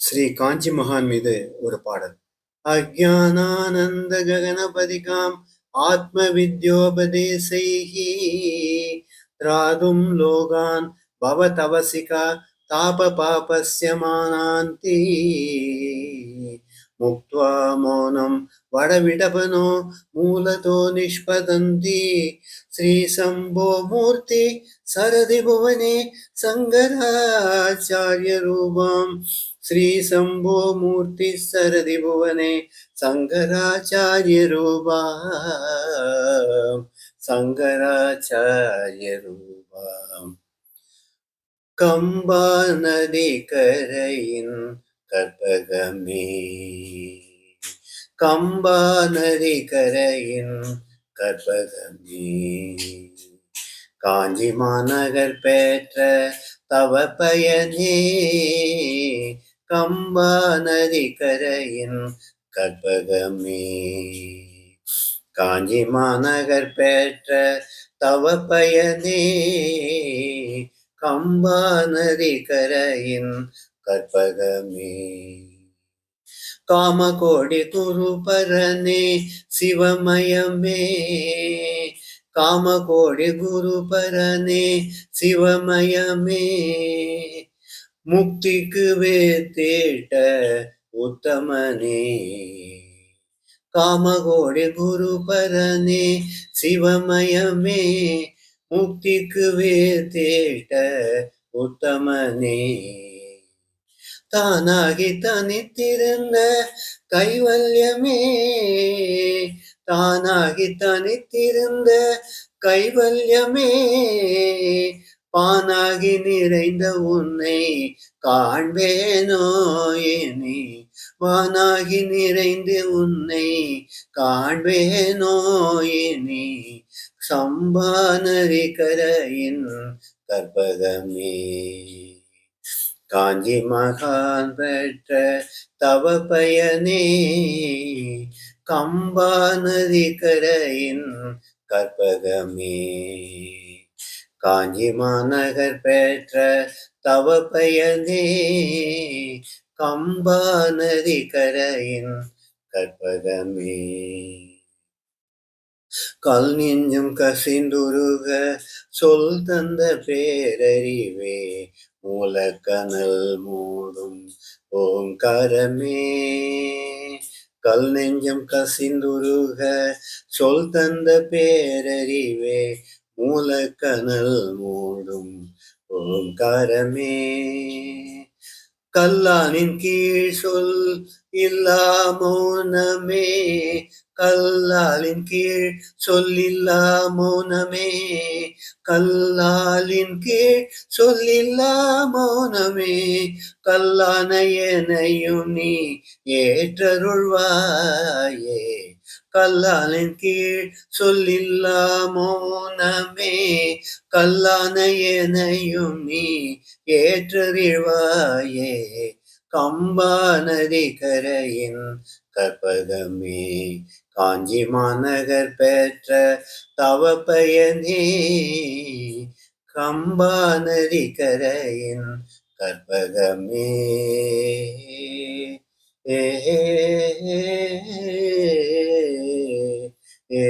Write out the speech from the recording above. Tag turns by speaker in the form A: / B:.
A: ஸ்ரீ காஞ்சி மகான் மீது ஒரு பாடல். அஜ்ஞானானந்த ககனபதிகாம் ஆத்ம வித்யோபதேசைஹி திராதும் லோகான் பவதவசிகா தாப பாபஸ்ய மானாந்தி முக்த்வா மௌனம் வடவிடபனோ மூலதோ நிஷ்பதந்தி ஸ்ரீ சம்போ மூர்த்தி சரதி புவனே சங்கராச்சாரிய ரூபம் श्री शंभो मूर्ति सरदि भुवने शंकराचार्य रूपा शंकराचार्य रूपा कंबा नदी करैइन कற்பகமே कंबा नदी करैइन कற்பகமே காஞ்சி மாநகர் பெற்ற தவ பயனே கம்பா நதி கரையின் கற்பகமே காஞ்சி மாநகர் பெற்ற தவ பயனே கம்பா நதி கரையின் கற்பகமே காமகோடி குருபரனே சிவமயமே காமகோடி குருபரனே சிவமயமே முக்திக்கு வேத்தேட்ட உத்தமனே காமகோடி குருபரனே சிவமயமே முக்திக்கு வேத்தேட்ட உத்தமனே தானாகி தனித்திருந்த கைவல்யமே தானாகி தனித்திருந்த கைவல்யமே பானாகி நிறைந்த உன்னை காண்பேனோ ஏனி வானாகி நிறைந்து உன்னை காண்பேனோ ஏனி சம்பானரி கரையின் கற்பகமே காஞ்சி மகான் பெற்ற தவ பயனே கம்பா நதி கரையின் கற்பகமே காஞ்சி மாநகர் பெற்ற தவ பயனே கம்பா நதி கரையின் கற்பகமே கல் நெஞ்சும் கசிந்துருக சொல் தந்த பேரறிவே மூலக்கனல் மூடும் ஓங்காரமே கல் நெஞ்சம் கசிந்துருக சொல் தந்த பேரறிவே மூலக்கனல் மூடும் ஓங்காரமே கல்லானின் கீழ் சொல் இல்லா மௌனமே கல்லாலின் கீழ் சொல்லில்லா மௌனமே கல்லாலின் கீழ் சொல்லில்லா மௌனமே கல்லான எனையும் நீ ஏற்றருள்வாயே கல்லாலின் கீழ் சொல்லில்லா மௌனமே கல்லான எனையும் நீ ஏற்றறிவாயே கம்பா நதி கரையின் கற்பகமே காஞ்சி மாநகர் பெற்ற தவ பயனே கம்பா நதி கரையின் கற்பகமே ஏ ஏ